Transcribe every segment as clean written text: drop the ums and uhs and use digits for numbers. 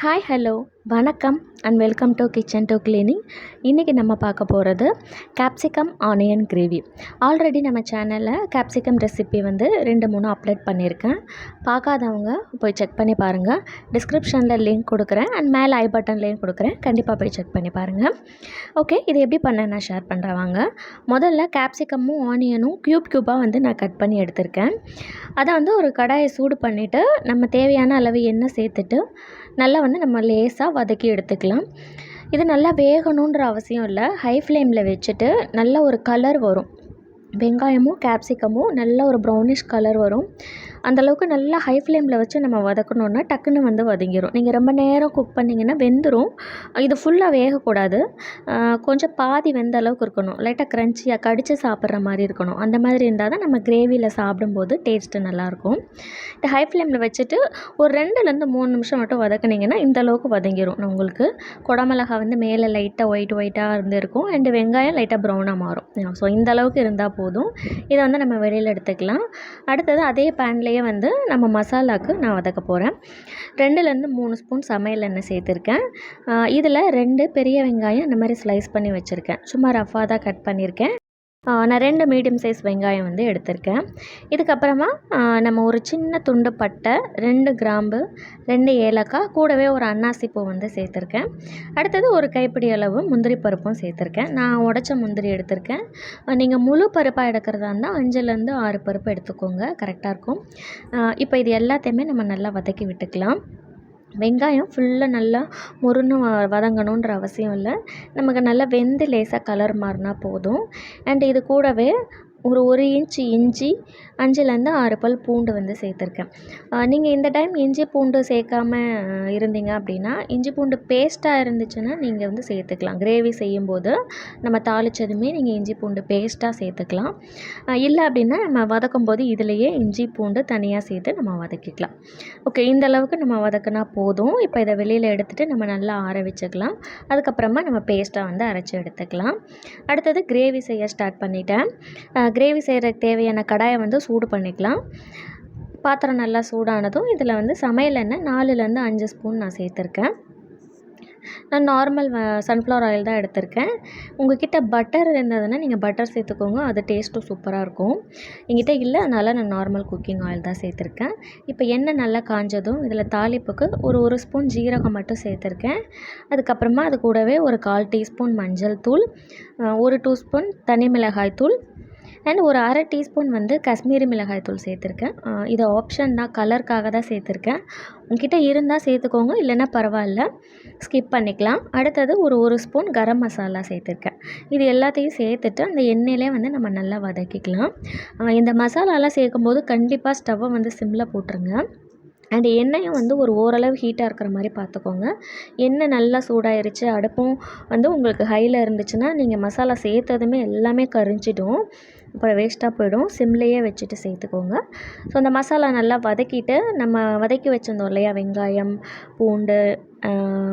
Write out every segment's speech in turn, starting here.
Hi hello வணக்கம் and welcome to kitchen to cleaning. இன்றைக்கி நம்ம பார்க்க போகிறது கேப்சிகம் ஆனியன் கிரேவி. ஆல்ரெடி நம்ம சேனலில் கேப்சிகம் ரெசிபி வந்து 2-3 அப்லோட் பண்ணியிருக்கேன். பார்க்காதவங்க போய் செக் பண்ணி பாருங்கள். டிஸ்கிரிப்ஷனில் லிங்க் கொடுக்குறேன் அண்ட் மேலே ஐ பட்டன்லேயும் கொடுக்குறேன். கண்டிப்பாக போய் செக் பண்ணி பாருங்கள். ஓகே, இது எப்படி பண்ண நான் ஷேர் பண்ணுறேன் வாங்க. முதல்ல கேப்சிகமும் ஆனியனும் க்யூபாக வந்து நான் கட் பண்ணி எடுத்திருக்கேன். அதை வந்து ஒரு கடாயை சூடு பண்ணிவிட்டு நம்ம தேவையான அளவு எண்ணெய் சேர்த்துட்டு நல்லா வந்து நம்ம லேசாக வதக்கி எடுத்துக்கலாம். இது நல்லா வேகணுன்ற அவசியம் இல்லை. ஹை ஃப்ளேமில் வச்சுட்டு நல்ல ஒரு கலர் வரும். வெங்காயமும் கேப்சிகமும் நல்ல ஒரு ப்ரௌனிஷ் கலர் வரும். அந்தளவுக்கு நல்லா ஹை ஃப்ளேமில் வச்சு நம்ம வதக்கணுன்னா டக்குன்னு வந்து வதங்கிடும். நீங்கள் ரொம்ப நேரம் குக் பண்ணிங்கன்னா வெந்துடும். இது ஃபுல்லாக வேகக்கூடாது. கொஞ்சம் பாதி வெந்த அளவுக்கு இருக்கணும். லைட்டாக க்ரன்ச்சியாக கடித்து சாப்பிட்ற மாதிரி இருக்கணும். அந்த மாதிரி இருந்தால் தான் நம்ம கிரேவியில் சாப்பிடும்போது டேஸ்ட்டு நல்லாயிருக்கும். இந்த ஹை ஃப்ளேமில் வச்சுட்டு ஒரு 2-3 நிமிஷம் மட்டும் வதக்குனிங்கன்னா இந்த அளவுக்கு வதங்கிடும். உங்களுக்கு குடமிளகா வந்து மேலே லைட்டாக ஒயிட்டாக இருந்திருக்கும் அண்டு வெங்காயம் லைட்டாக ப்ரௌனாக மாறும். ஸோ இந்த அளவுக்கு இருந்தால் போதும். இதை வந்து நம்ம வெளியில் எடுத்துக்கலாம். அடுத்தது அதே பேன்லேயே வந்து நம்ம மசாலாவுக்கு நான் வதக்க போகிறேன். 2-3 ஸ்பூன் சமையல் எண்ணெய் சேர்த்துருக்கேன். இதில் 2 பெரிய வெங்காயம் இந்த மாதிரி ஸ்லைஸ் பண்ணி வச்சுருக்கேன். சும்மா ரஃபாக தான் கட் பண்ணியிருக்கேன். நான் 2 மீடியம் சைஸ் வெங்காயம் வந்து எடுத்திருக்கேன். இதுக்கப்புறமா நம்ம ஒரு சின்ன துண்டு பட்டை, 2 கிராம்பு, 2 ஏலக்காய், கூடவே ஒரு அன்னாசி பூ வந்து சேர்த்துருக்கேன். அடுத்தது ஒரு கைப்பிடி அளவு முந்திரி பருப்பும் சேர்த்துருக்கேன். நான் உடைச்ச முந்திரி எடுத்திருக்கேன். நீங்கள் முழு பருப்பாக எடுக்கிறதா இருந்தால் 5-6 பருப்பு எடுத்துக்கோங்க, கரெக்டாக இருக்கும். இப்போ இது எல்லாத்தையுமே நம்ம நல்லா வதக்கி விட்டுக்கலாம். வெங்காயம் ஃபுல்லாக நல்லா முருன்னு வதங்கணுன்ற அவசியம் இல்லை. நமக்கு நல்லா வெந்து லேசாக கலர் மாறினா போதும். அண்ட் இது கூடவே ஒரு 1 இன்ச் இஞ்சி, 5-6 பல் பூண்டு வந்து சேர்த்துருக்கேன். நீங்கள் இந்த டைம் இஞ்சி பூண்டு சேர்க்காம இருந்தீங்க அப்படின்னா, இஞ்சி பூண்டு பேஸ்ட்டாக இருந்துச்சுன்னா நீங்கள் வந்து சேர்த்துக்கலாம். கிரேவி செய்யும்போது நம்ம தாளித்ததுமே நீங்கள் இஞ்சி பூண்டு பேஸ்ட்டாக சேர்த்துக்கலாம். இல்லை அப்படின்னா நம்ம வதக்கும் போது இதிலையே இஞ்சி பூண்டு தனியாக சேர்த்து நம்ம வதக்கிக்கலாம். ஓகே, இந்த அளவுக்கு நம்ம வதக்கினா போதும். இப்போ இதை வெளியில் எடுத்துகிட்டு நம்ம நல்லா ஆற வச்சுக்கலாம். அதுக்கப்புறமா நம்ம பேஸ்ட்டாக வந்து அரைச்சி எடுத்துக்கலாம். அடுத்தது கிரேவி செய்ய ஸ்டார்ட் பண்ணிட்டேன். கிரேவி செய்கிறதுக்கு தேவையான கடாயை வந்து சூடு பண்ணிக்கலாம். பாத்திரம் நல்லா சூடானதும் இதில் வந்து சமையல் எண்ணெய் 4-5 ஸ்பூன் நான் சேர்த்துருக்கேன். நான் நார்மல் சன்ஃப்ளவர் ஆயில் தான் எடுத்திருக்கேன். உங்கள்கிட்ட பட்டர் இருந்ததுன்னா நீங்கள் பட்டர் சேர்த்துக்கோங்க, அது டேஸ்ட்டும் சூப்பராக இருக்கும். என்கிட்ட இல்லை, அதனால் நான் நார்மல் குக்கிங் ஆயில் தான் சேர்த்துருக்கேன். இப்போ எண்ணெய் நல்லா காஞ்சதும் இதில் தாளிப்புக்கு ஒரு ஸ்பூன் ஜீரகம் மட்டும் சேர்த்துருக்கேன். அதுக்கப்புறமா அது கூடவே ஒரு 1/4 டீஸ்பூன் மஞ்சள் தூள், ஒரு 2 ஸ்பூன் தனி மிளகாய் தூள் அண்ட் ஒரு 1/2 டீஸ்பூன் வந்து காஷ்மீரி மிளகாய் தூள் சேர்த்துருக்கேன். இது ஆப்ஷன் தான், கலருக்காக தான் சேர்த்துருக்கேன். உங்ககிட்ட இருந்தால் சேர்த்துக்கோங்க, இல்லைன்னா பரவாயில்ல, ஸ்கிப் பண்ணிக்கலாம். அடுத்தது ஒரு ஸ்பூன் கரம் மசாலா சேர்த்துருக்கேன். இது எல்லாத்தையும் சேர்த்துட்டு அந்த எண்ணெயிலே வந்து நம்ம நல்லா வதக்கிக்கலாம். இந்த மசாலாலாம் சேர்க்கும்போது கண்டிப்பாக ஸ்டவ்வை வந்து சிம்மில் போட்டுருங்க. அண்ட் எண்ணெயும் வந்து ஒரு ஓரளவு ஹீட்டாக இருக்கிற மாதிரி பார்த்துக்கோங்க. எண்ணெய் நல்லா சூடாயிருச்சு, அடுப்பும் வந்து உங்களுக்கு ஹையில் இருந்துச்சுன்னா நீங்கள் மசாலா சேர்த்ததுமே எல்லாமே கரிஞ்சிடும், அப்புறம் வேஸ்ட்டாக போயிடும். சிம்லேயே வச்சுட்டு சேர்த்துக்கோங்க. ஸோ அந்த மசாலா நல்லா வதக்கிட்டு நம்ம வதக்கி வச்சுருந்தோம் இல்லையா, வெங்காயம், பூண்டு,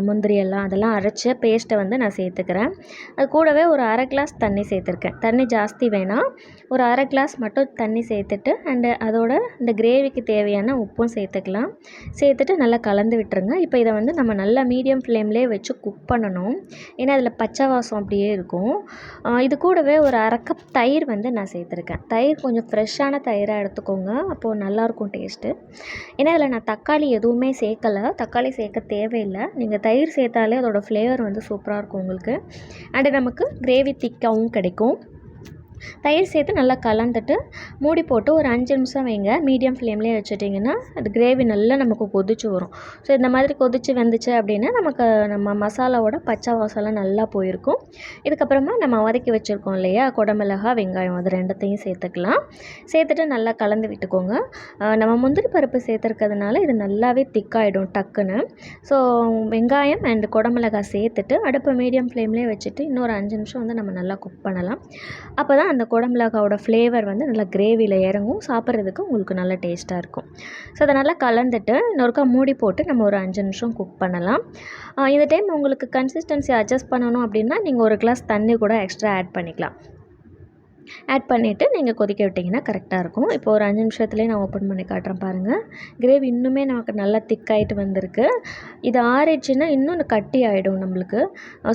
முந்திரி அதெல்லாம் அரைச்ச பேஸ்ட்டை வந்து நான் சேர்த்துக்கிறேன். அது கூடவே ஒரு 1/2 கிளாஸ் தண்ணி சேர்த்துருக்கேன். தண்ணி ஜாஸ்தி வேணாம், ஒரு 1/2 கிளாஸ் மட்டும் தண்ணி சேர்த்துட்டு அண்டு அதோட இந்த கிரேவிக்கு தேவையான உப்பும் சேர்த்துக்கலாம். சேர்த்துட்டு நல்லா கலந்து விட்டுருங்க. இப்போ இதை வந்து நம்ம நல்லா மீடியம் ஃப்ளேம்லேயே வச்சு குக் பண்ணணும். ஏன்னா அதில் பச்சை வாசம் அப்படியே இருக்கும். இது கூடவே ஒரு 1/2 கப் தயிர் வந்து நான் சேர்த்துருக்கேன். தயிர் கொஞ்சம் ஃப்ரெஷ்ஷான தயிராக எடுத்துக்கோங்க, அப்போது நல்லாயிருக்கும் டேஸ்ட்டு. ஏன்னா அதில் நான் தக்காளி எதுவுமே சேர்க்கலை, தக்காளி சேர்க்க தேவையில்லை. நீங்கள் தயிர் சேர்த்தாலே அதோட ஃப்ளேவர் வந்து சூப்பராக இருக்கும் உங்களுக்கு. அண்டு நமக்கு கிரேவி திக்காகவும் கிடைக்கும். தயிர் சேர்த்து நல்லா கலந்துட்டு மூடி போட்டு ஒரு 5 நிமிஷம் வைங்க. மீடியம் ஃப்ளேம்லேயே வச்சுட்டிங்கன்னா அது கிரேவி நல்லா நமக்கு கொதிச்சு வரும். ஸோ இந்த மாதிரி கொதிச்சு வந்துச்சு அப்படின்னா நமக்கு நம்ம மசாலாவோட பச்சை வாசம்லாம் நல்லா போயிருக்கும். இதுக்கப்புறமா நம்ம வதக்கி வச்சுருக்கோம் இல்லையா, குடமிளகா, வெங்காயம், அது 2த்தையும் சேர்த்துக்கலாம். சேர்த்துட்டு நல்லா கலந்து விட்டுக்கோங்க. நம்ம முந்திரி பருப்பு சேர்த்துருக்கிறதுனால இது நல்லாவே திக்காயிடும் டக்குன்னு. ஸோ வெங்காயம் அண்ட் குடமிளகாய் சேர்த்துட்டு அடுப்பை மீடியம் ஃப்ளேம்லேயே வச்சுட்டு இன்னொரு 5 நிமிஷம் வந்து நம்ம நல்லா குக் பண்ணலாம். அப்போ தான் அந்த குடமிளகாவோட ஃப்ளேவர் வந்து நல்லா கிரேவியில் இறங்கும், சாப்பிட்றதுக்கு உங்களுக்கு நல்ல டேஸ்ட்டாக இருக்கும். ஸோ அதை நல்லா கலந்துட்டு இன்னொருக்கா மூடி போட்டு நம்ம ஒரு 5 நிமிஷம் குக் பண்ணலாம். இந்த டைம் உங்களுக்கு கன்சிஸ்டன்சி அட்ஜஸ்ட் பண்ணணும் அப்படின்னா நீங்கள் ஒரு கிளாஸ் தண்ணி கூட எக்ஸ்ட்ரா ஆட் பண்ணிக்கலாம். ஆட் பண்ணிவிட்டு நீங்கள் கொதிக்க விட்டிங்கன்னா கரெக்டாக இருக்கும். இப்போ ஒரு 5 நிமிஷத்துலேயே நான் ஓப்பன் பண்ணி காட்டுறேன் பாருங்கள். கிரேவி இன்னுமே நமக்கு நல்லா திக்காயிட்டு வந்திருக்கு. இது ஆறிடுச்சுன்னா இன்னும் கட்டி ஆகிடும் நம்மளுக்கு.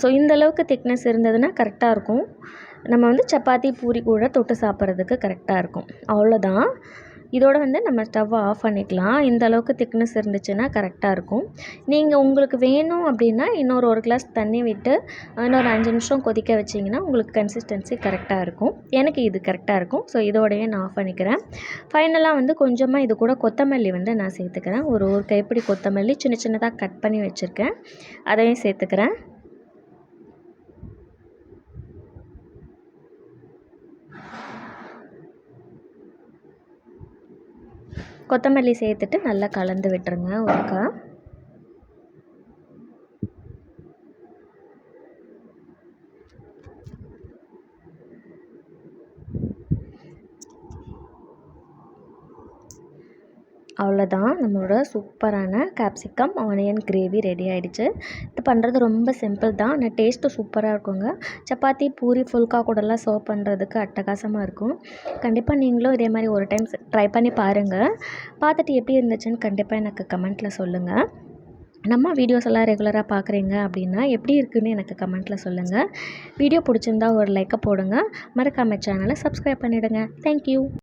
ஸோ இந்த அளவுக்கு திக்னஸ் இருந்ததுன்னா கரெக்டாக இருக்கும். நம்ம வந்து சப்பாத்தி பூரி கூட தொட்டு சாப்பிட்றதுக்கு கரெக்டாக இருக்கும். அவ்வளோதான். இதோட வந்து நம்ம ஸ்டவ்வை ஆஃப் பண்ணிக்கலாம். இந்த அளவுக்கு திக்னஸ் இருந்துச்சுன்னா கரெக்டாக இருக்கும். நீங்கள் உங்களுக்கு வேணும் அப்படின்னா இன்னொரு 1 கிளாஸ் தண்ணி விட்டு இன்னொரு 5 நிமிஷம் கொதிக்க வச்சிங்கன்னா உங்களுக்கு கன்சிஸ்டன்சி கரெக்டாக இருக்கும். எனக்கு இது கரெக்டாக இருக்கும். ஸோ இதோடையே நான் ஆஃப் பண்ணிக்கிறேன். ஃபைனலாக வந்து கொஞ்சமாக இது கூட கொத்தமல்லி வந்து நான் சேர்த்துக்கிறேன். ஒரு கைப்பிடி கொத்தமல்லி சின்ன சின்னதாக கட் பண்ணி வச்சுருக்கேன். அதையும் சேர்த்துக்கிறேன். கொத்தமல்லி சேர்த்துட்டு நல்லா கலந்து விட்டுருங்க ஒருக்கா. அவ்வளோதான், நம்மளோட சூப்பரான கேப்சிகம் ஆனியன் கிரேவி ரெடி ஆகிடுச்சு. இது பண்ணுறது ரொம்ப சிம்பிள் தான், ஆனால் டேஸ்ட்டு சூப்பராக இருக்குங்க. சப்பாத்தி பூரி ஃபுல்கா கூடலாம் சர்வ் பண்ணுறதுக்கு அட்டகாசமாக இருக்கும். கண்டிப்பாக நீங்களும் இதே மாதிரி ஒரு டைம் ட்ரை பண்ணி பாருங்கள். பார்த்துட்டு எப்படி இருந்துச்சுன்னு கண்டிப்பாக எனக்கு கமெண்ட்டில் சொல்லுங்கள். நம்ம வீடியோஸ் எல்லாம் ரெகுலராக பார்க்குறீங்க அப்படின்னா எப்படி இருக்குதுன்னு எனக்கு கமெண்ட்டில் சொல்லுங்கள். வீடியோ பிடிச்சிருந்தா ஒரு லைக்கை போடுங்க. மறக்காமல் சேனலை சப்ஸ்கிரைப் பண்ணிவிடுங்க. தேங்க்யூ.